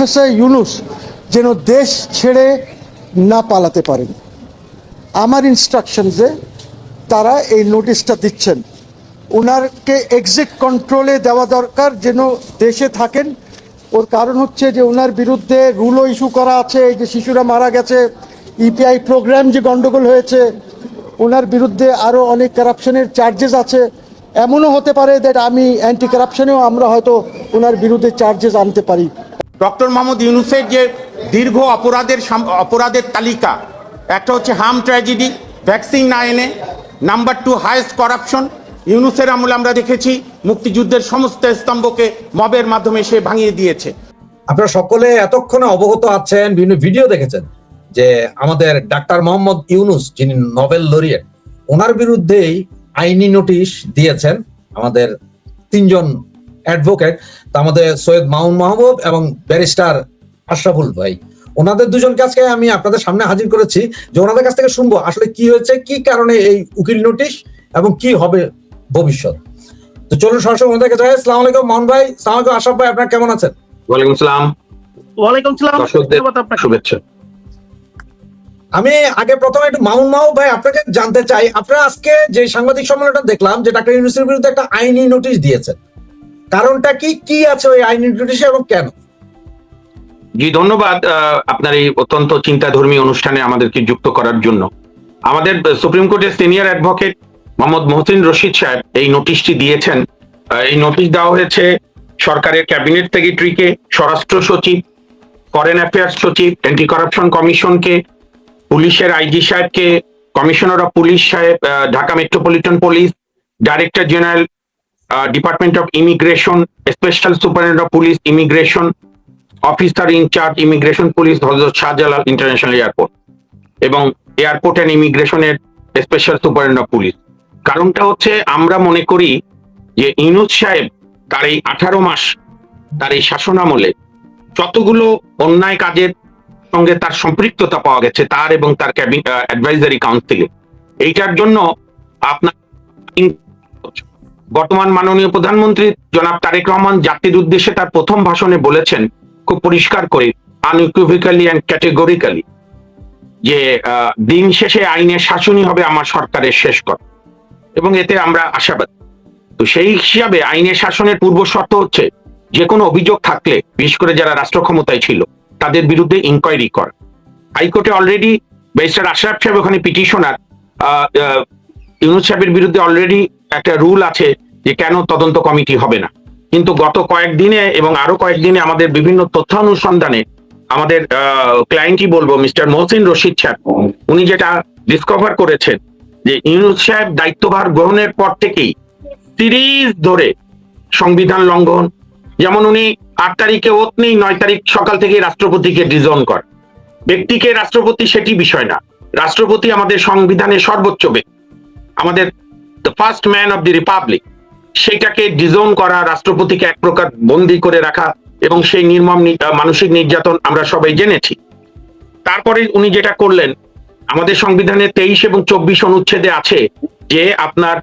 Professor Yunus যেন দেশ ছেড়ে না পালাতে পারেন। আমার ইনস্ট্রাকশনসে তারা এই নোটিশটা দিচ্ছেন। ওনারকে এক্সিট কন্ট্রোলে দেওয়া দরকার, যেন দেশে থাকেন। ওর কারণ হচ্ছে যে ওনার বিরুদ্ধে রুলও ইস্যু করা আছে, এই যে শিশুরা মারা গেছে, ইপিআই প্রোগ্রাম যে গণ্ডগোল হয়েছে, ওনার বিরুদ্ধে আরও অনেক কারাপশনের চার্জেস আছে। এমনও হতে পারে দ্যাট আমি অ্যান্টি কারাপশনেও আমরা হয়তো ওনার বিরুদ্ধে চার্জেস আনতে পারি। ডক্টর মোহাম্মদ ইউনূসের যে দীর্ঘ অপরাধের তালিকা, একটা হচ্ছে হার্ম ট্র্যাজেডি, ভ্যাকসিন না এনে, নাম্বার 2 হাইয়েস্ট করাপশন। ইউনূসের আমলে আমরা দেখেছি মুক্তিযুদ্ধের সমস্ত স্তম্ভকে মবের মাধ্যমে সে ভাঙিয়ে দিয়েছে। আপনারা সকলে এতক্ষণে অবগত আছেন, বিভিন্ন ভিডিও দেখেছেন যে আমাদের ডাক্তার মোহাম্মদ ইউনূস, যিনি নোবেল লরিয়েট, ওনার বিরুদ্ধেই আইনি নোটিশ দিয়েছেন আমাদের তিনজন অ্যাডভোকেট, আমাদের সৈয়দ মামুন মাহবুব এবং ব্যারিস্টার আশরাফুল ভাই। ওনাদের দুজনকে আজকে আমি আপনাদের সামনে হাজির করেছি যে ওনাদের কাছ থেকে শুনবো আসলে কি হয়েছে, কি কারণে এই উকিল নোটিশ এবং কি হবে ভবিষ্যৎ। তো চলুন সরাসরি ওনাদের কাছে যাই। আসসালামু আলাইকুম মামুন ভাই, আসসালামু আলাইকুম আশরাফ ভাই, আপনারা কেমন আছেন? ওয়ালাইকুম সালাম। ওয়ালাইকুম সালাম, শুভেচ্ছা। আমি আগে প্রথমে একটু মামুন মাহবুব ভাই আপনাকে জানতে চাই, আপনারা আজকে যে সাংবাদিক সম্মেলনটা দেখলাম যে ডাক্তার ইউনূসের বিরুদ্ধে একটা আইনি নোটিশ দিয়েছেন, কারণটা কি, কি আছে ওই আইনি নোটিশে এবং কেন? জি ধন্যবাদ আপনার এই অত্যন্ত চিন্তাধর্মী অনুষ্ঠানে আমাদেরকে যুক্ত করার জন্য। আমাদের সুপ্রিম কোর্টের সিনিয়র অ্যাডভোকেট মোহাম্মদ মহসিন রশিদ সাহেব এই নোটিশটি দিয়েছেন। এই নোটিশ দেওয়া হয়েছে সরকারের ক্যাবিনেট সেক্রেটারিকে, স্বরাষ্ট্র সচিব, ফরেন অ্যাফেয়ার্স সচিব, অ্যান্টি কারাপশন কমিশনকে, পুলিশের আইজি সাহেবকে, কমিশনার অফ পুলিশ সাহেব, Dhaka metropolitan police, director general department of immigration, special superintendent of police immigration, officer in charge immigration police Hazrat Shahjalal international airport এবং এয়ারপোর্ট অ্যান্ড ইমিগ্রেশনের স্পেশাল সুপারিনটেন্ডেন্ট অফ পুলিশ। কারণটা হচ্ছে আমরা মনে করি যে ইউনূস সাহেব তার এই 18 মাস তার এই শাসনামলে যতগুলো অন্যায় কাজের সঙ্গে তার সম্পৃক্ততা পাওয়া গেছে তার এবং তার অ্যাডভাইজারি কাউন্সিলে, এইটার জন্য আপনার বর্তমান মাননীয় প্রধানমন্ত্রী জনাব তারেক রহমান জাতির উদ্দেশ্যে তার প্রথম ভাষণে বলেছেন খুব পরিষ্কার করে, আনইকুইভোক্যালি অ্যান্ড ক্যাটেগরিক্যালি, যে দিন শেষে আইনের শাসনই হবে আমার সরকারের শেষ কথা, এবং এতে আমরা আশাবাদী। তো সেই হিসাবে আইনের শাসনের পূর্ব শর্ত হচ্ছে যে কোনো অভিযোগ থাকলে, বিশেষ করে যারা রাষ্ট্র ক্ষমতায় ছিল তাদের বিরুদ্ধে ইনকোয়ারি করা। হাইকোর্টে অলরেডি ব্যারিস্টার আশরাফ সাহেব ওখানে পিটিশনার, ইউনূস সাহেবের বিরুদ্ধে অলরেডি একটা রুল আছে যে কেন তদন্ত কমিটি হবে না। কিন্তু গত কয়েকদিনে এবং আরো কয়েকদিনে আমাদের বিভিন্ন তথ্যানুসন্ধানে আমাদের ক্লায়েন্টই বলবো মিস্টার মহসিন রশিদ সাহেব, উনি যেটা ডিসকভার করেছেন যে ইউনূস সাহেব দায়িত্বভার গ্রহণের পর থেকেই সিরিজ ধরে সংবিধান লঙ্ঘন, যেমন উনি 8 তারিখে ওত নেই, 9 তারিখ সকাল থেকে রাষ্ট্রপতিকে ডিজন করে। ব্যক্তিকে রাষ্ট্রপতি সেটি বিষয় না, রাষ্ট্রপতি আমাদের সংবিধানের সর্বোচ্চ ব্যক্তি, আমাদের the first man of the Republic, সেটাকে ডিজোন করা, রাষ্ট্রপতিকে এক প্রকার বন্দী করে রাখা এবং সেই নির্মম মানসিক নির্যাতন আমরা সবাই জেনেছি। তারপরে উনি যেটা করলেন, আমাদের সংবিধানের 23 এবং 24 অনুচ্ছেদে আছে যে আপনার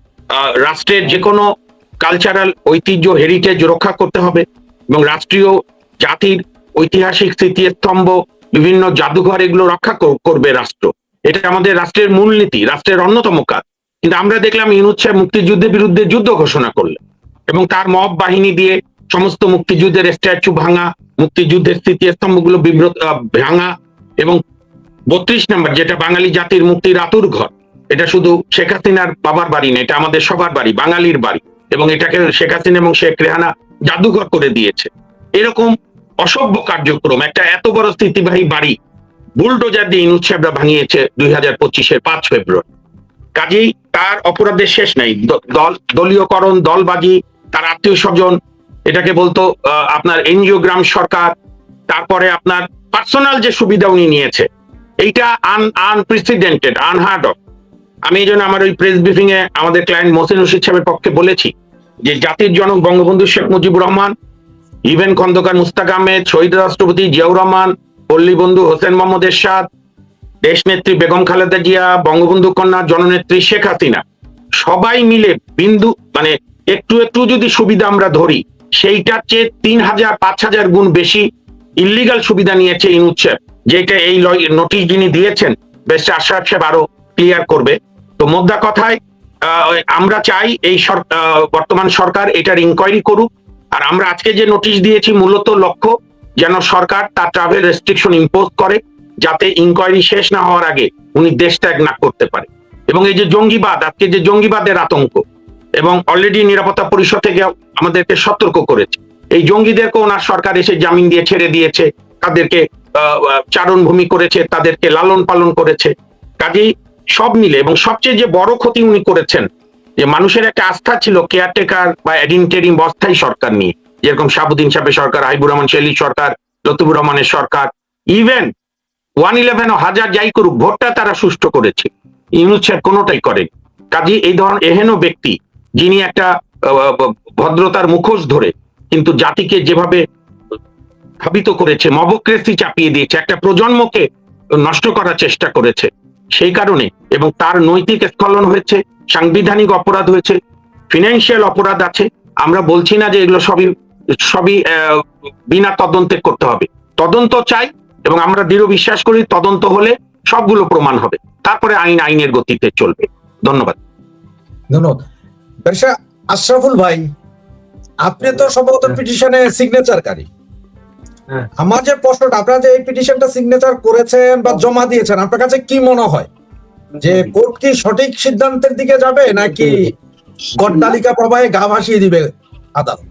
রাষ্ট্রের যে কোনো কালচারাল ঐতিহ্য হেরিটেজ রক্ষা করতে হবে এবং রাষ্ট্রীয় জাতির ঐতিহাসিক স্মৃতিস্তম্ভ, বিভিন্ন জাদুঘর, এগুলো রক্ষা করবে রাষ্ট্র। এটা আমাদের রাষ্ট্রের মূলনীতি, রাষ্ট্রের অন্যতম কাজ। কিন্তু আমরা দেখলাম ইউনূস সাহেব মুক্তিযুদ্ধের বিরুদ্ধে যুদ্ধ ঘোষণা করলেন এবং তার মব বাহিনী দিয়ে সমস্ত মুক্তিযুদ্ধের স্ট্যাচু ভাঙা, মুক্তিযুদ্ধের স্মৃতিস্তম্ভগুলো ভাঙা, এবং 32 নম্বর যেটা বাঙালি জাতির মুক্তির আতুর ঘর, এটা শুধু শেখ হাসিনার বাবার বাড়ি না, এটা আমাদের সবার বাড়ি, বাঙালির বাড়ি, এবং এটাকে শেখ হাসিনা এবং শেখ রেহানা জাদুঘর করে দিয়েছে। এরকম অসভ্য কার্যক্রম, একটা এত বড় স্থিতিবাহী বাড়ি বুলডোজার দিয়ে ইউনূস সাহেবরা ভাঙিয়েছে 2025-এর 5 ফেব্রুয়ারি। কাজেই তার অপরাধের শেষ নাই। দলীয়করণ, দলবাজি, তার আত্মীয় স্বজন, এটাকে বলতো আপনার এনজিওগ্রাম সরকার, তারপরে আপনার পার্সোনাল যে সুবিধা উনি নিয়েছে, এইটা আনপ্রেসিডেন্টেড, আনহার্ড অফ। আমি এই জন্য আমার ওই প্রেস ব্রিফিং এ আমাদের ক্লায়েন্ট মহসিন রশিদ সাহেবের পক্ষে বলেছি যে জাতির জনক বঙ্গবন্ধু শেখ মুজিবুর রহমান, ইভেন খন্দকার মুস্তাক আহমেদ, শহীদ রাষ্ট্রপতি জিয়াউর রহমান, পল্লী বন্ধু হোসেন মোহাম্মদ এরশাদ, দেশনেত্রী বেগম খালেদা জিয়া, বঙ্গবন্ধু কন্যা জননেত্রী শেখ হাসিনা, সবাই মিলে বিন্দু মানে একটু একটু যদি সুবিধা আমরা ধরি, সেইটার চেয়ে 3000-5000 গুণ বেশি ইল্লিগাল সুবিধা নিয়েছে ইউনূস সাহেব, যেটা এই নোটিশ যিনি দিয়েছেন ব্যারিস্টার আশরাফ সাহেব আরো ক্লিয়ার করবে। তো মোদ্দা কথায় আমরা চাই এই বর্তমান সরকার এটার ইনকোয়ারি করুক। আর আমরা আজকে যে নোটিশ দিয়েছি মূলত লক্ষ্য যেন সরকার তার ট্রাভেল রেস্ট্রিকশন ইম্পোজ করে, যাতে ইনকোয়ারি শেষ না হওয়ার আগে উনি দেশ ত্যাগ না করতে পারে। এবং এই যে জঙ্গিবাদ, আজকে যে জঙ্গিবাদের আতঙ্ক, এবং অলরেডি নিরাপত্তা পরিষদ থেকে আমাদেরকে সতর্ক করেছে, এই জঙ্গিদেরকে ওনার সরকার এসে জামিন দিয়ে ছেড়ে দিয়েছে, তাদেরকে চারণভূমি করেছে, তাদেরকে লালন পালন করেছে। কাজেই সব মিলে, এবং সবচেয়ে যে বড় ক্ষতি উনি করেছেন, যে মানুষের একটা আস্থা ছিল কেয়ারটেকার বা ইন্টারিম অস্থায়ী সরকার নিয়ে, যেরকম শাহাবুদ্দিন সাহেবের সরকার, হাবিবুর রহমান শেলির সরকার, লতিফুর রহমানের সরকার, ইভেন 111 হাজার যাই করুক, ভোটটা তারা সুষ্ঠু করেছে, ইউনূস সাহেব কোনোটাই করেন। কাজে এই ধরনের এহেন ব্যক্তি যিনি একটা ভদ্রতার মুখোশ ধরে কিন্তু জাতিকে যেভাবে ধাবিত করেছে, মবক্রেসি চাপিয়ে দিয়েছে, একটা প্রজন্মকে নষ্ট করার চেষ্টা করেছে, সেই কারণে, এবং তার নৈতিক স্খলন হয়েছে, সাংবিধানিক অপরাধ হয়েছে, ফিনান্সিয়াল অপরাধ আছে। আমরা বলছি না যে এগুলো সবই বিনা তদন্তে করতে হবে, তদন্ত চাই, এবং আমরা দৃঢ় বিশ্বাস করি তদন্ত হলে সবগুলো প্রমাণ হবে, তারপরে আইনের গতিতে চলবে। ধন্যবাদ। ধন্যবাদ। ব্যারিস্টার আশরাফুল ভাই, আপনি তো সম্ভবত পিটিশনে সিগনেচারকারী। আমার যে প্রশ্নটা, আপনারা যে এই পিটিশনটা সিগনেচার করেছেন বা জমা দিয়েছেন, আপনার কাছে কি মনে হয় যে কোর্ট কি সঠিক সিদ্ধান্তের দিকে যাবে, নাকি গড্ডালিকা প্রবাহে গা ভাসিয়ে দিবে আদালত?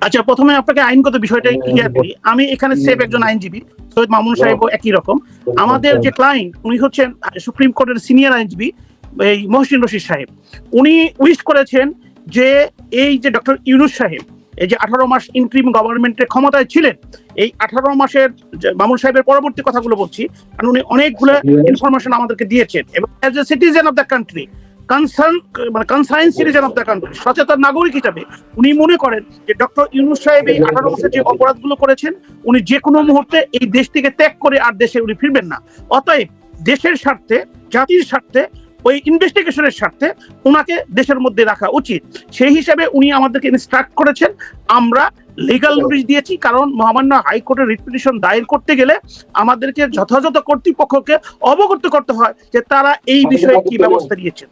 আচ্ছা, প্রথমে আপনাকে আইনগত বিষয়টা ক্লিয়ার করি। আমি এখানে সেফ একজন আইনজীবী, সৈয়দ মামুন সাহেবও একই রকম। আমাদের যে ক্লায়েন্ট, উনি হচ্ছেন সুপ্রিম কোর্টের সিনিয়র আইনজীবী এই মহসিন রশিদ সাহেব। উনি উইশ করেছেন যে এই যে ডক্টর ইউনূস সাহেব এই যে 18 মাস ইন্টারিম গভর্নমেন্টের ক্ষমতায় ছিলেন, এই 18 মাসের মামুন সাহেবের পরবর্তী কথাগুলো বলছি, কারণ উনি অনেকগুলো ইনফরমেশন আমাদেরকে দিয়েছেন, এবং as a citizen of the country, concern citizen of the country, সচেতন নাগরিক হিসাবে উনি মনে করেন যে ডক্টর ইউনূস সাহেব এই 18 মাসের যে অপরাধগুলো করেছেন, উনি যে কোনো মুহূর্তে এই দেশ থেকে ত্যাগ করে আর দেশে উনি ফিরবেন না। অতএব দেশের স্বার্থে, জাতির স্বার্থে, ওই ইনভেস্টিগেশনের স্বার্থে ওনাকে দেশের মধ্যে রাখা উচিত। সেই হিসাবে উনি আমাদেরকে ইনস্ট্রাক্ট করেছেন। আমরা লিগ্যাল নোটিশ দিয়েছি, কারণ মহামান্য হাইকোর্টের রিট পিটিশন দায়ের করতে গেলে আমাদেরকে যথাযথ কর্তৃপক্ষকে অবগত করতে হয় যে তারা এই বিষয়ে কি ব্যবস্থা নিয়েছেন।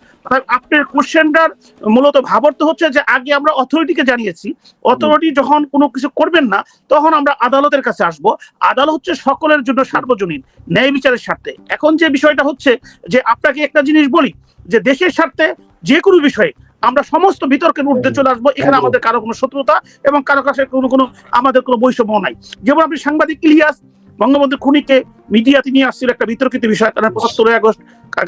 আপনার কোশ্চেনটার মূলত ভাবার্থ হচ্ছে যে আগে আমরা অথরিটিকে জানিয়েছি, অথরিটি যখন কোনো কিছু করবেন না তখন আমরা আদালতের কাছে আসব। আদালত হচ্ছে সকলের জন্য সার্বজনীন, ন্যায় বিচারের স্বার্থে। এখন যে বিষয়টা হচ্ছে যে আপনাকে একটা জিনিস বলি, যে দেশের স্বার্থে যে কোনো বিষয়ে আমরা সমস্ত বিতর্কের ঊর্ধ্বে চলে আসবো। এখানে আমাদের কারো কোনো শত্রুতা এবং কারো কাছে কোনো আমাদের কোনো বৈষম্য নাই। যেমন আপনি সাংবাদিক ইলিয়াস বঙ্গবন্ধুর খুনিকে মিডিয়াতে নিয়ে আসছিল একটা বিতর্কিত বিষয়, কারণ 75 আগস্ট,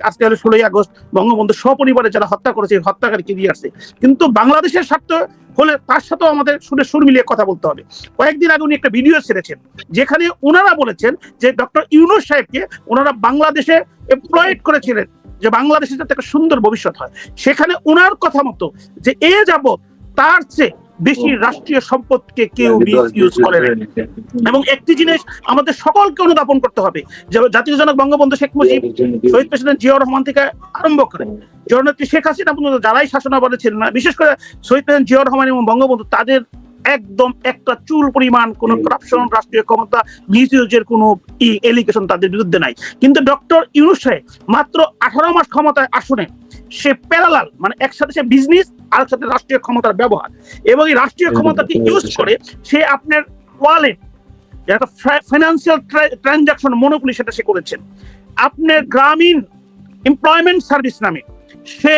আজকে হলো 16 আগস্ট, বঙ্গবন্ধু সপরিবারে যারা হত্যা করেছে হত্যাকারীকে নিয়ে আসছে। কিন্তু বাংলাদেশের স্বার্থ হলে তার সাথেও আমাদের সুর মিলিয়ে কথা বলতে হবে। কয়েকদিন আগে উনি একটা ভিডিও ছেড়েছেন, যেখানে ওনারা বলেছেন যে ডক্টর ইউনূস সাহেবকে ওনারা বাংলাদেশে এমপ্লয়েড করেছিলেন যে বাংলাদেশে যাতে একটা সুন্দর ভবিষ্যৎ হয়। সেখানে ওনার কথা মতো যে এ যাবৎ তার চেয়ে বেশি রাষ্ট্রীয় সম্পদকে কেউ মিসইউজ করে না। এবং একটি জিনিস আমাদের সকলকে অনুধাবন করতে হবে, যে জাতির জনক বঙ্গবন্ধু শেখ মুজিব, শহীদ প্রেসিডেন্ট জিয়াউর রহমান থেকে আরম্ভ করে জননেত্রী শেখ হাসিনা পর্যন্ত যারাই শাসনামলে ছিলেন না, বিশেষ করে শহীদ প্রেসিডেন্ট জিয়াউর রহমান এবং বঙ্গবন্ধু, তাদের একদম একটা চুল পরিমাণ কোনো করাপশন, রাষ্ট্রীয় ক্ষমতা মিসইউজের কোনো এলিগেশন তাদের বিরুদ্ধে নাই। কিন্তু ডক্টর ইউনূস সাহেব মাত্র 18 মাস ক্ষমতায় আসনে সে প্যারালাল, মানে একসাথে সে বিজনেস আর সাথে রাষ্ট্রীয় ক্ষমতার ব্যবহার, এবং এই রাষ্ট্রীয় ক্ষমতাকে ইউজ করে সে আপনার ওয়ালেট, একটা ফাইন্যান্সিয়াল ট্রানজাকশন মনোপলি, সেটা সে করেছেন। আপনার গ্রামীণ এমপ্লয়মেন্ট সার্ভিস নামে সে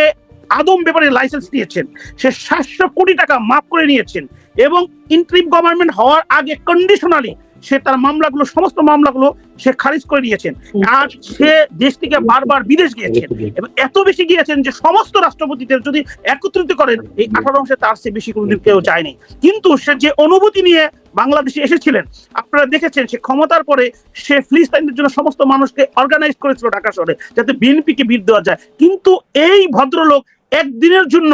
আদম ব্যাপারে লাইসেন্স নিয়েছেন, সে 700 কোটি টাকা মাফ করে নিয়েছেন, এবং ইন্টারিম গভর্নমেন্ট হওয়ার আগে কন্ডিশনালি সে তার মামলাগুলো, সমস্ত মামলাগুলো সে খারিজ করে নিয়েছেন। আর সে দেশ থেকে বারবার বিদেশ গিয়েছেন, এবং এত বেশি গিয়েছেন যে সমস্ত রাষ্ট্রপতিদের যদি একত্রিত করেন এই 18 অংশে তার চেয়ে বেশি কোনোদিন কেউ যায়নি। কিন্তু সে যে অনুভূতি নিয়ে বাংলাদেশে এসেছিলেন, আপনারা দেখেছেন সে ক্ষমতার পরে সে ফিলিস্তিনের জন্য সমস্ত মানুষকে অর্গানাইজ করেছিল ঢাকা শহরে, যাতে বিএনপিকে বিট দেওয়া যায়। কিন্তু এই ভদ্রলোক একদিনের জন্য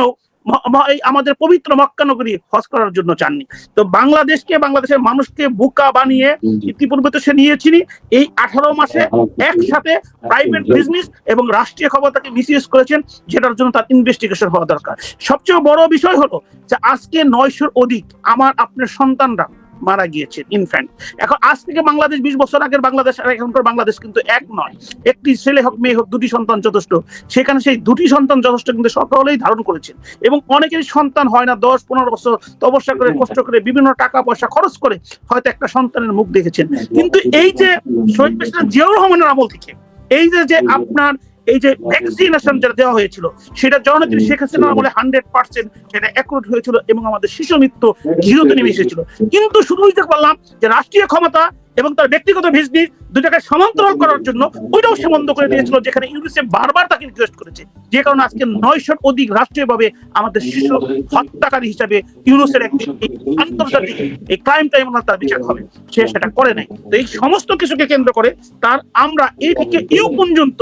আমাদের পবিত্র মক্কা নগরী হজ করার জন্য চাননি। তো বাংলাদেশকে, বাংলাদেশের মানুষকে বোকা বানিয়ে ইতিপূর্বে তো সে নিয়েছিনি, এই 18 মাসে একসাথে প্রাইভেট বিজনেস এবং রাষ্ট্রীয় ক্ষমতাকে মিসইউজ করেছেন, যেটার জন্য তার ইনভেস্টিগেশন হওয়া দরকার। সবচেয়ে বড় বিষয় হলো যে আজকে 900-র অধিক আমার আপনার সন্তানরা মারা গিয়েছেন ইনফ্যান্ট। এখন আজ থেকে বাংলাদেশ 20 বছর আগের বাংলাদেশ আর এখনকার বাংলাদেশ কিন্তু এক নয়। একটি ছেলে হোক মেয়ে হোক, দুটি সন্তান যথেষ্ট। সেখানে সেই দুটি সন্তান যথেষ্ট কিন্তু সকলেই ধারণ করেছেন, এবং অনেকেরই সন্তান হয় না। 10-15 বছর তপস্যা করে, কষ্ট করে, বিভিন্ন টাকা পয়সা খরচ করে হয়তো একটা সন্তানের মুখ দেখেছেন। কিন্তু এই যে শহীদ প্রেসিডেন্ট জিয়াউর রহমানের আমল থেকে এই যে আপনার এই যে ভ্যাকসিনেশন যেটা দেওয়া হয়েছিল, সেটা জননেত্রী শেখ হাসিনা বলে 100% সেটা অ্যাকুরেট হয়েছিল, এবং আমাদের শিশু মৃত্যু জিরোতে নেমে এসেছিল। কিন্তু শুধুই যে বললাম যে রাষ্ট্রীয় ক্ষমতা এবং তার ব্যক্তিগত বিজনেস দুটাকে সমান্তরাল করার জন্য ওইটাও সে বন্ধ করে দিয়েছিল, যেখানে ইউনিসেফ বারবার তাকে রিকোয়েস্ট করেছে। যে কারণে আজকে 900 অধিক রাষ্ট্রীয়ভাবে আমাদের শিশু হত্যাকারী হিসাবে ইউনুসের একদিন এই আন্তর্জাতিক এই ক্রাইম ট্রাইব্যুনাল তার বিচার হবে, সে সেটা করে নাই। তো এই সমস্ত কিছুকে কেন্দ্র করে তার আমরা এই থেকে ইউ পর্যন্ত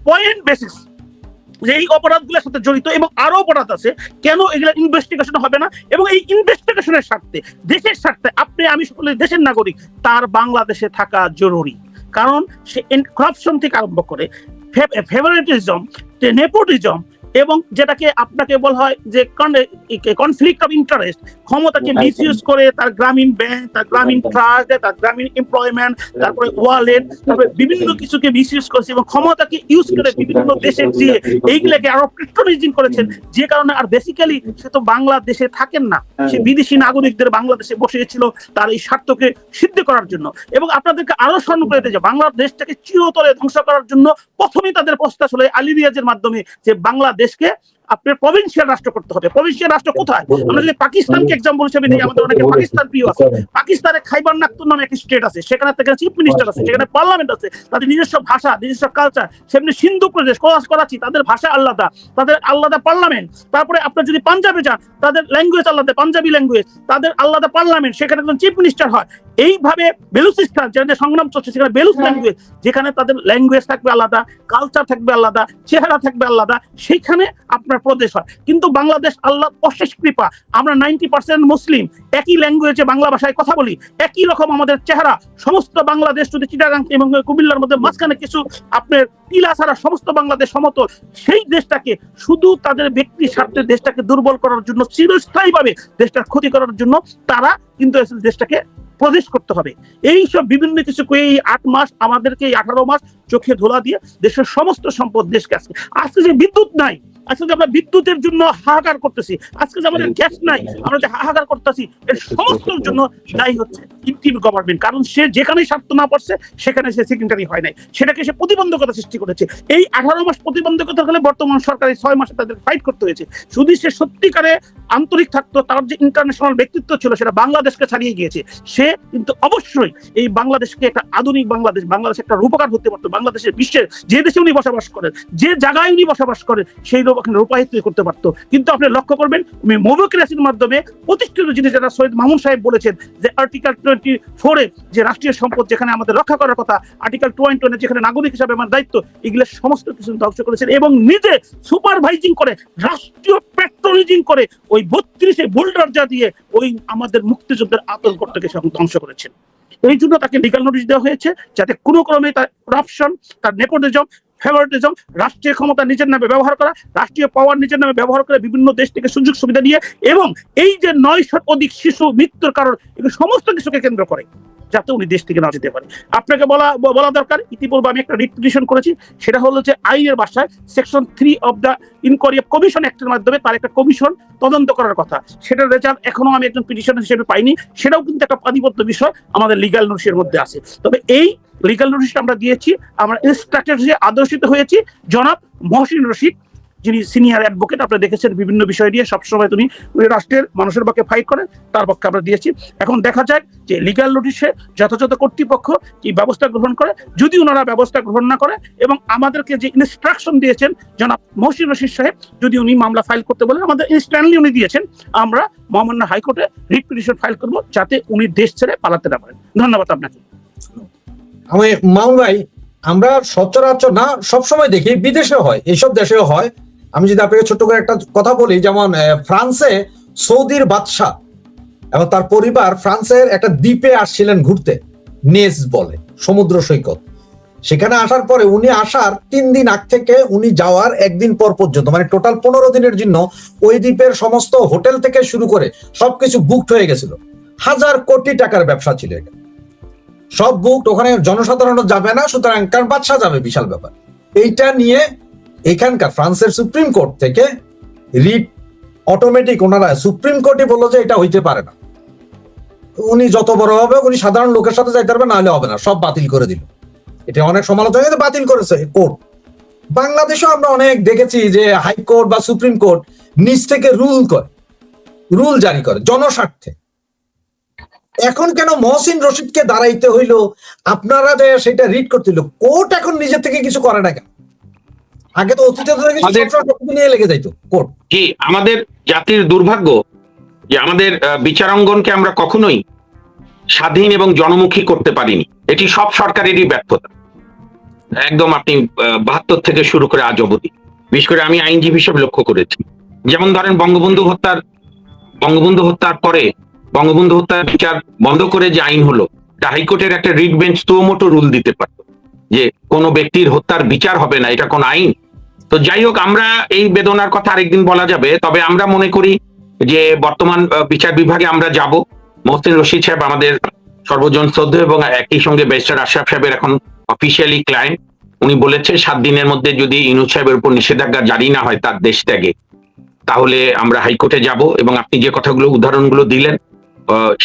পয়েন্ট বেসিস যে এই অপরাধগুলোর সাথে জড়িত এবং আরো অপরাধ আছে, কেন এগুলো ইনভেস্টিগেশন হবে না, এবং এই ইনভেস্টিগেশনের স্বার্থে, দেশের স্বার্থে আপনি আমি সকলে দেশের নাগরিক, তার বাংলাদেশে থাকা জরুরি। কারণ সে করাপশন থেকে আরম্ভ করে ফেভারিটিজম, নেপোটিজম, এবং যেটাকে আপনাকে বলা হয় যে কনফ্লিক্ট অফ ইন্টারেস্ট, ক্ষমতাকে মিসইউজ করে তার গ্রামীণ ব্যাংক, তার গ্রামীণ ট্রাস্ট, তার গ্রামীণ এমপ্লয়মেন্ট, তারপরে ওয়ালেট, তারপরে বিভিন্ন কিছুকে মিসইউজ করেছে এবং ক্ষমতাকে ইউজ করে বিভিন্ন দেশে দিয়ে এইগুলোকে আরো পেট্রোনাইজিং করেছেন। যে কারণে আর বেসিক্যালি সে তো বাংলাদেশে থাকেন না, সে বিদেশি নাগরিকদের বাংলাদেশে বসিয়েছিল তার এই স্বার্থকে সিদ্ধ করার জন্য। এবং আপনাদেরকে আরো স্মরণ করে দিই যে বাংলাদেশটাকে চিরতরে ধ্বংস করার জন্য প্রথমেই তাদের প্রস্তাব ছিল আলী রিয়াজের মাধ্যমে যে বাংলাদেশকে আপনার প্রভিন্সিয়াল রাষ্ট্র করতে হবে। প্রভিন্সিয়াল রাষ্ট্র কোথায়? আমরা যদি পাকিস্তানকে এক্সাম্পল হিসেবে নিই, আমাদের অনেকে পাকিস্তান প্রিয় আছে। পাকিস্তানে খাইবার নাখতুন নামে একটি স্টেট আছে, সেখানে চিফ মিনিস্টার আছে, সেখানে পার্লামেন্ট আছে, তাদের নিজস্ব ভাষা, নিজস্ব কালচার। সেমনি সিন্ধু প্রদেশ, করাচি, তাদের ভাষা আলাদা, তাদের আলাদা পার্লামেন্ট। তারপরে আপনার যদি পাঞ্জাবে যান, তাদের ল্যাঙ্গুয়েজ আলাদা, পাঞ্জাবি ল্যাঙ্গুয়েজ, তাদের আলাদা পার্লামেন্ট, সেখানে একজন চিফ মিনিস্টার হয়। এইভাবে বেলুচিস্তান, যেখানে সংগ্রাম চলছে, সেখানে বেলুচ ল্যাঙ্গুয়েজ, যেখানে তাদের ল্যাঙ্গুয়েজ থাকবে আলাদা, কালচার থাকবে আলাদা, চেহারা থাকবে আলাদা, সেইখানে আপনার প্রদেশ হয়। কিন্তু বাংলাদেশ আল্লাহ অশেষ কৃপা, আমরা 90% মুসলিম, একই ল্যাঙ্গুয়েজে বাংলা ভাষায় কথা বলি, একই রকম আমাদের চেহারা। সমস্ত বাংলাদেশ যদি চিটাগাং এবং কুমিল্লার মধ্যে মাঝখানে কিছু আপনার টিলা ছাড়া সমস্ত বাংলাদেশ সমতল, সেই দেশটাকে শুধু তাদের ব্যক্তি স্বার্থে দেশটাকে দুর্বল করার জন্য, চিরস্থায়ীভাবে দেশটার ক্ষতি করার জন্য তারা কিন্তু দেশটাকে প্রদেশ করতে হবে। এইসব বিভিন্ন কিছু এই 8 মাস আমাদেরকে, এই 18 মাস চোখে ধোলা দিয়ে দেশের সমস্ত সম্পদ দেশকে আজকে যে বিদ্যুৎ নাই, আজকে যে আমরা বিদ্যুতের জন্য হাহাকার করতেছি, আজকে যে আমাদের গ্যাস নাই, আমরা যে হাহাকার করতেছি, এর সমস্ত জন্য দায়ী হচ্ছে ইন্টিম গভর্নমেন্ট। কারণ সে যেখানে স্বার্থ না পড়ছে সেখানে সে সেকেন্ডারি হয় নাই, সেটাকে সে প্রতিবন্ধকতা সৃষ্টি করেছে। এই 18 মাস প্রতিবন্ধকতা হলে বর্তমান সরকার এই 6 মাসে তাদের ফাইট করতে হয়েছে। যদি সে সত্যিকারে আন্তরিক থাকতো, তার যে ইন্টারন্যাশনাল ব্যক্তিত্ব ছিল সেটা বাংলাদেশকে ছাড়িয়ে গিয়েছে, সে কিন্তু অবশ্যই এই বাংলাদেশকে একটা আধুনিক বাংলাদেশ একটা রূপকার হতে পারতো। বাংলাদেশের বিশ্বের যে দেশে উনি বসবাস করেন, যে জায়গায় উনি বসবাস করেন, সেই রূপায়িত করতে পারতো। কিন্তু আপনি লক্ষ্য করবেন ডেমোক্রেসির মাধ্যমে প্রতিষ্ঠিত জিনিস, যেটা শহীদ মামুন সাহেব বলেছেন যে আর্টিকেল 24 যে রাষ্ট্রীয় সম্পদ যেখানে আমাদের রক্ষা করার কথা, আর্টিকেল 21 যেখানে নাগরিক হিসাবে আমার দায়িত্ব, এগুলো সমস্ত কিছু ধ্বংস করেছেন এবং নিজে সুপারভাইজিং করে, রাষ্ট্রীয় পেট্রোনাইজিং করে ওই 32 বোল্ডার যা দিয়ে ওই আমাদের মুক্তিযুদ্ধের আতঙ্কটাকে ধ্বংস করেছেন। এই জন্য তাকে লিগ্যাল নোটিশ দেওয়া হয়েছে, যাতে কোনো ক্রমে তার করাপশন, তার নেপোটিজম, ফেভারিটিজম, রাষ্ট্রীয় ক্ষমতা নিজের নামে ব্যবহার করা, রাষ্ট্রীয় পাওয়ার নিজের নামে ব্যবহার করে বিভিন্ন দেশ থেকে সুযোগ সুবিধা নিয়ে, এবং এই যে 900 অধিক শিশু মৃত্যুর কারণ, এগুলো সমস্ত কিছুকে কেন্দ্র করে যাতে উনি দেশ থেকে না যেতে পারে। আপনাকে বলা দরকার, ইতিপূর্বে আমি একটা রিট পিটিশন করেছি, সেটা হলো যে আইনের ভাষায় section 3 of the inquiry of commission অ্যাক্টের মাধ্যমে তার একটা কমিশন তদন্ত করার কথা। সেটার রেজাল্ট এখনো আমি একজন পিটিশনার হিসেবে পাইনি, সেটাও কিন্তু একটা পানিবদ্ধ বিষয় আমাদের লিগ্যাল নোটিশের মধ্যে আছে। তবে এই লিগ্যাল নোটিশটা আমরা দিয়েছি, আমরা ইনস্ট্রাক্টর হিসেবে আদর্শিত হয়েছি জনাব মহসিন রশিদ, যিনি সিনিয়র অ্যাডভোকেট। আপনারা দেখেছেন বিভিন্ন বিষয় নিয়ে সবসময় উনি রাষ্ট্রের মানুষের পক্ষে ফাইট করেন, তার পক্ষে আমরা দিয়েছি। এখন দেখা যাক যে লিগ্যাল নোটিশে যথাযথ কর্তৃপক্ষ কি ব্যবস্থা গ্রহণ করে। যদি ওনারা ব্যবস্থা গ্রহণ না করে এবং আমাদেরকে যে ইনস্ট্রাকশন দিয়েছেন জনাব মহসিন রশিদ সাহেব, যদি উনি মামলা ফাইল করতে বলেন, আমাদের ইনস্ট্যান্টলি উনি দিয়েছেন, আমরা মহামান্য হাইকোর্টে রিট পিটিশন ফাইল করবো যাতে উনি দেশ ছেড়ে পালাতে না পারেন। ধন্যবাদ আপনাকে। আমি মামুন ভাই, আমরা সচরাচর না সবসময় দেখি, বিদেশে হয়, এইসব দেশেও হয়। আমি যদি আপনাকে ছোট্ট করে একটা কথা বলি, যেমন ফ্রান্সে সৌদির বাদশাহ এবং তার পরিবার ফ্রান্সের একটা দ্বীপে আসছিলেন ঘুরতে, নেস বলে সমুদ্র সৈকত। সেখানে আসার পরে উনি আসার 3 দিন আগ থেকে উনি যাওয়ার 1 দিন পর পর্যন্ত, মানে টোটাল 15 দিনের জন্য ওই দ্বীপের সমস্ত হোটেল থেকে শুরু করে সবকিছু বুকড হয়ে গেছিল। হাজার কোটি টাকার ব্যবসা ছিল এটা, সব বুক ওখানে জনসাধারণ যাবে না, সুতরাং কারণ বাদশা যাবে, বিশাল ব্যাপার। এইটা নিয়ে এখানকার ফ্রান্সের সুপ্রিম কোর্ট থেকে রিট অটোমেটিক, ওনারা সুপ্রিম কোর্টে বললো যে এটা হইতে পারে না, উনি যত বড় হবে উনি সাধারণ লোকের সাথে যাইতে পারবে, নাহলে হবে না, সব বাতিল করে দিল। এটা অনেক সমালোচনা কিন্তু বাতিল করেছে কোর্ট। বাংলাদেশেও আমরা অনেক দেখেছি যে হাইকোর্ট বা সুপ্রিম কোর্ট নিজ থেকে রুল জারি করে জনস্বার্থে। এখন কেন মহসিন রশিদকে দাঁড়াইতে হইলো, আপনারা যে সেটা রিড করতে হইলো, কোর্ট এখন নিজের থেকে কিছু করে না কেন? আগে তো অতীতে নিয়ে লেগে যাইতো কোর্ট। কি আমাদের জাতির দুর্ভাগ্য যে আমাদের বিচারাঙ্গনকে আমরা কখনোই স্বাধীন এবং জনমুখী করতে পারিনি। এটি সব সরকারেরই ব্যর্থতা, একদম আপনি 72 থেকে শুরু করে আজ অবধি। বিশেষ করে আমি আইনজীবী হিসেবে লক্ষ্য করেছি। যেমন ধরেন বঙ্গবন্ধু হত্যার পরে বঙ্গবন্ধু হত্যার বিচার বন্ধ করে যে আইন হলো, হাইকোর্টের একটা রিট বেঞ্চ তুমোটো রুল দিতে পারত যে কোনো ব্যক্তির হত্যার বিচার হবে না, এটা কোন আইন? তো যাই হোক, আমরা এই বেদনার কথা আরেকদিন বলা যাবে। তবে আমরা মনে করি যে বর্তমান বিচার বিভাগে আমরা যাব। মহসিন রশিদ সাহেব আমাদের সর্বজন শ্রদ্ধেয় এবং একই সঙ্গে ব্যারিস্টার আশরাফ সাহেবের এখন অফিসিয়ালি ক্লায়েন্ট। উনি বলেছে 7 দিনের মধ্যে যদি ইউনূস সাহেবের উপর নিষেধাজ্ঞা জারি না হয় তার দেশ ত্যাগে, তাহলে আমরা হাইকোর্টে যাব। এবং আপনি যে কথাগুলো উদাহরণগুলো দিলেন,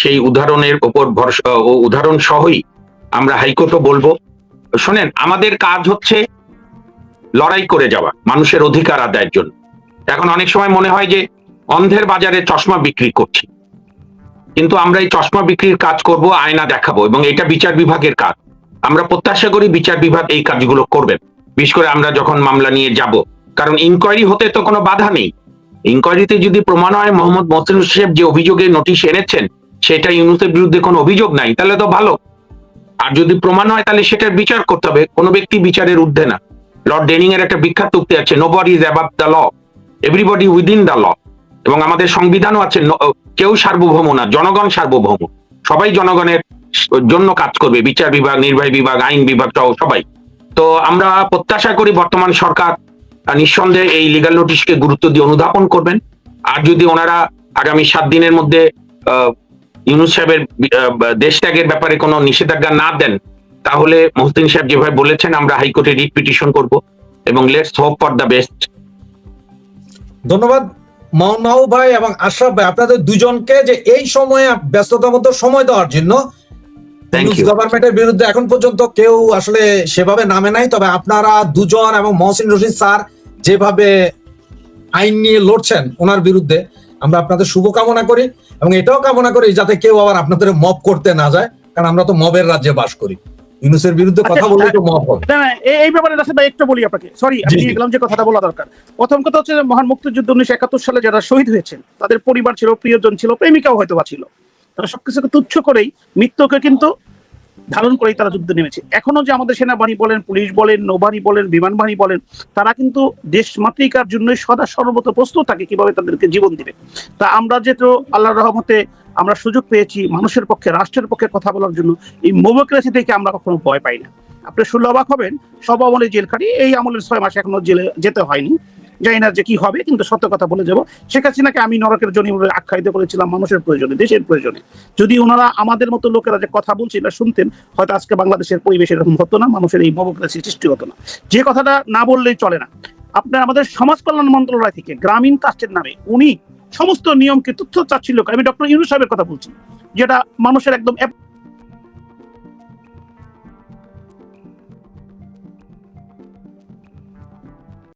সেই উদাহরণের উপর ভরসা ও উদাহরণ সহই আমরা হাইকোর্টও বলবো। শোনেন, আমাদের কাজ হচ্ছে লড়াই করে যাওয়া মানুষের অধিকার আদায়ের জন্য। এখন অনেক সময় মনে হয় যে অন্ধের বাজারে চশমা বিক্রি করছি, কিন্তু আমরা এই চশমা বিক্রির কাজ করব, আয়না দেখাবো, এবং এটা বিচার বিভাগের কাজ। আমরা প্রত্যাশা করি বিচার বিভাগ এই কাজগুলো করবেন, বিশেষ করে আমরা যখন মামলা নিয়ে যাব। কারণ ইনকোয়ারি হতে তো কোনো বাধা নেই। ইনকোয়ারিতে যদি প্রমাণ হয় মোহাম্মদ মহসিন সাহেব যে অভিযোগে নোটিশ এনেছেন সেটা ইউনূসের বিরুদ্ধে কোনো অভিযোগ নাই, তাহলে তো ভালো। আর যদি প্রমাণ হয় তাহলে সেটার বিচার করতে হবে, কোনো ব্যক্তি বিচারের ঊর্ধ্বে না। লর্ড ডেনিং এর একটা বিখ্যাত উক্তি আছে, nobody is above the law, everybody within the law. এবং আমাদের সংবিধানও আছে, কেউ সার্বভৌম না, জনগণ সার্বভৌম। সবাই জনগণের জন্য কাজ করবে, বিচার বিভাগ, নির্বাহী বিভাগ, আইন বিভাগ সহ সবাই। তো আমরা প্রত্যাশা করি বর্তমান সরকার নিঃসন্দেহে এই লিগ্যাল নোটিশকে গুরুত্ব দিয়ে অনুধাবন করবেন। আর যদি ওনারা আগামী 7 দিনের মধ্যে ইউনূস সাহেবের দেশ ত্যাগের ব্যাপারে কোনো নিষেধাজ্ঞা না দেন, তাহলে মহসিন সাহেব যেভাবে বলেছেন আমরা হাইকোর্টে রিট পিটিশন করব, এবং let's hope for the best. ধন্যবাদ মাহবুব ভাই এবং আশরাফ ভাই, আপনাদের দুজনকে যে এই সময়ে ব্যস্ততার মধ্যে সময় দেওয়ার জন্য। গভর্নমেন্টের বিরুদ্ধে এখন পর্যন্ত কেউ আসলে সেভাবে নামে নাই, তবে আপনারা দুজন এবং মহসিন রশিদ স্যার যেভাবে আইন নিয়ে লড়ছেন ওনার বিরুদ্ধে, আমরা আপনাদের শুভকামনা করি এবং এটাও কামনা করি যাতে কেউ আবার আপনাদের মব করতে না যায়, কারণ আমরা তো মবের রাজ্যে বাস করি। ইউনূসের বিরুদ্ধে কথা বললে তো মব হবে। এই ব্যাপারে রাশেদ ভাই একটু বলি আপনাকে, সরি আমি দেখলাম যে কথাটা বলা দরকার। প্রথম কথা হচ্ছে মহান মুক্তিযুদ্ধ 1971 সালে যারা শহীদ হয়েছেন তাদের পরিবার ছিল, প্রিয়জন ছিল, প্রেমিকাও হয়তো বা ছিল, তারা সবকিছুকে তুচ্ছ করেই মৃত্যুকে কিন্তু ধারণ করেই তারা যুদ্ধে নেমেছে। এখনো যে আমাদের সেনাবাহিনী বলেন, পুলিশ বলেন, নৌবাহিনী বলেন, বিমান বাহিনী বলেন, তারা কিন্তু দেশ মাতৃকার জন্য সদা সর্বত প্রস্তুত থাকে কিভাবে তাদেরকে জীবন দিবে। তা আমরা যেহেতু আল্লাহর রহমতে আমরা সুযোগ পেয়েছি মানুষের পক্ষে, রাষ্ট্রের পক্ষে কথা বলার জন্য, এই ডেমোক্রেসি থেকে আমরা কখনো ভয় পাই না। আপনি শুনলে অবাক হবেন, সব আমলে জেল খাটি, এই আমলের 6 মাস এখনো জেলে যেতে হয়নি। জানি না যে কি হবে, কিন্তু সত্য কথা বলে যাবো, শেখ হাসিনাকে আমি নরকের জন্য আখ্যায়িত করেছিলাম মানুষের প্রয়োজনে, দেশের প্রয়োজনে। যদি ওনারা আমাদের মতো লোকেরা যে কথা বলছে এটা শুনতেন, হয়তো আজকে বাংলাদেশের পরিবেশ এরকম হতো না, মানুষের এই ডেমোক্রেসি সৃষ্টি হতো না। যে কথাটা না বললেই চলে না, আপনার আমাদের সমাজ কল্যাণ মন্ত্রণালয় থেকে গ্রামীণ ট্রাস্টের নামে উনি সমস্ত নিয়মকে তথ্য চাচ্ছিল। আমি ডক্টর ইউনূস সাহেবের কথা বলছি, যেটা মানুষের একদম